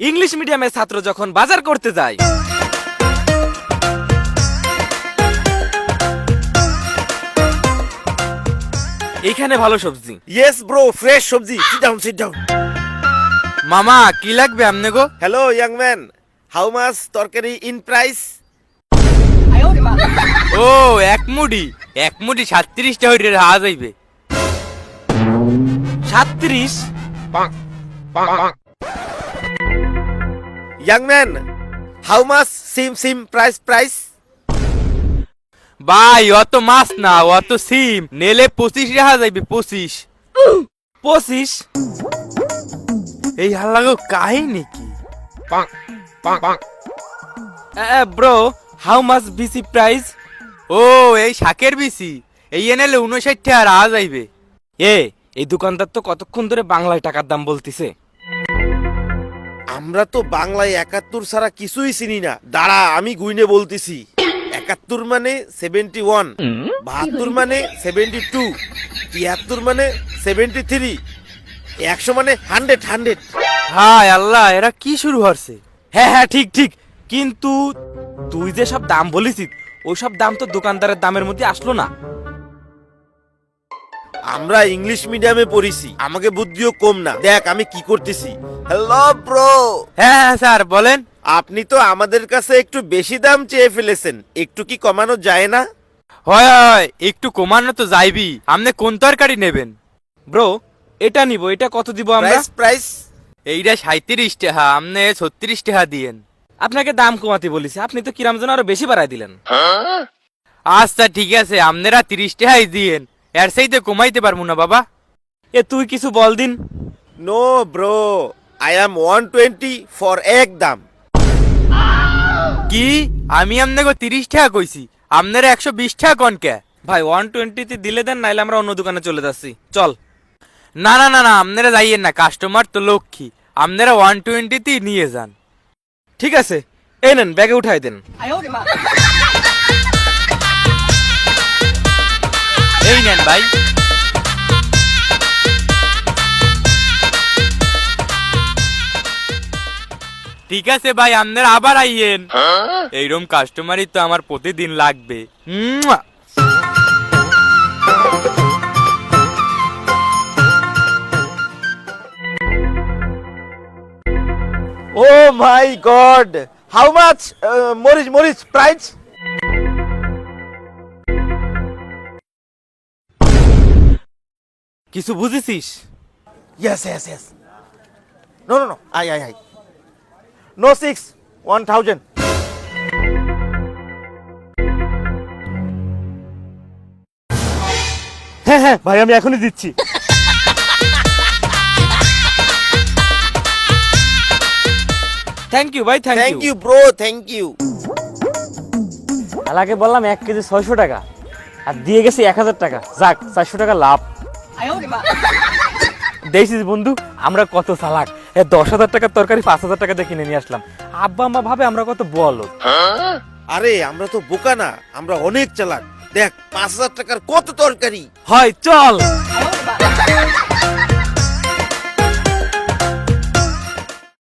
English মিডিয়ামের ছাত্র যখন বাজার করতে যায়, এইখানে ভালো সবজি। ইয়েস ব্রো, ফ্রেশ সবজি। Sit down. মামা কি লাগবে আমনে গো? Hello young man, how much তরকারি ইন প্রাইস? ও এক মুড়ি 37টা হইরে হাওয়া যাইবে। 37? ইয়াং ম্যান, হাউ মাচ সিম প্রাইস? ভাই অত মাছ না, অত সিম নেলে 25 রাখা যাইবে। 25? এই হাল্লাগো কাহিনী কি? ব্রো, হাউ মাচ বিসি প্রাইস? ও এই শাকের বিসি এই এনেলে 59 টাকা রাখা যাইবে। এই দোকানদার তো কতক্ষণ ধরে বাংলায় টাকার দাম বলতিছে। আমরা তো বাংলায় 71 ছাড়া কিছুই চিনি না। দাঁড়া আমি গুইনে বলতেছি। 71 মানে 71, 72 মানে 72, 73 মানে 73, 100 মানে 100। হায় আল্লাহ, এরা কি শুরু হচ্ছে? হ্যাঁ ঠিক, কিন্তু তুই যে সব দাম বলিস ওই সব দাম তো দোকানদারের দামের মধ্যে আসলো না। আমরা ইংলিশ মিডিয়ামে পড়িছি, আমাকে বুদ্ধিও কম না। দেখ আমি কি করতেছি। Hello bro. হ্যাঁ স্যার বলেন। আপনি তো আমাদের কাছে একটু বেশি দাম চেয়ে ফেলেছেন, একটু কি কমানো যায় না? হয় একটু কমানো তো যাইবি। আপনি কোন তরকারি নেবেন? ব্রো এটা নিব। এটা কত দিব আমরা? প্রাইস এইটা 37 টাকা, আপনি 36 টাকা দিয়েন। আপনাকে দাম কমাতে বলিছি, আপনি তো কিরাম যেন আরো বেশি বাড়াই দিলেন। আচ্ছা ঠিক আছে, আপনারা 30 টাকাই দিয়েন, এর চাইতে কমাইতে পারবো না বাবা। তুই কিছু বল দিন। No bro, I am 120 for এক দাম। কি? আমি আপনাকে 30 টাকা কইছি, আপনারা 120 টাকা কোন কে? ভাই 120 তে দিলে দেন, নাইলে আমরা অন্য দোকানে চলে যাচ্ছি। চল। না আপনারা যাইয়েন না, কাস্টমার তো লক্ষ্মী। আপনারা 120 তে নিয়ে যান। ঠিক আছে, এই নেন, ব্যাগে উঠাই দেন। এই নেন ভাই। ঠিক আছে ভাই, আপনারা আবার আইয়েন। এইরকম কাস্টমারই তো আমার প্রতিদিন লাগবে। ও মাই গড, হাউ মাচ মরিচ প্রাইস? কিছু বুঝেছিস? Yes. No. I. No 6, 1000. হ্যাঁ ভাই, আমি এখনই দিচ্ছি। থ্যাংক ইউ ভাই, thank you bro, thank you. আলাকে বললাম 1 কেজি 600 টাকা, আর দিয়ে গেছে 1000 টাকা। যাক, 400 টাকা লাভ। দেখছিস বন্ধু, আমরা কত চালাক। 10,000 টাকার তরকারি 5,000 টাকা দিয়ে কিনে নিয়ে আসলাম। আব্বা আম্মা ভাবে আমরা কত বলদ। আরে আমরা তো বোকা না, আমরা অনেক চালাক। দেখ 5000 টাকার কত তরকারি। হয় চল।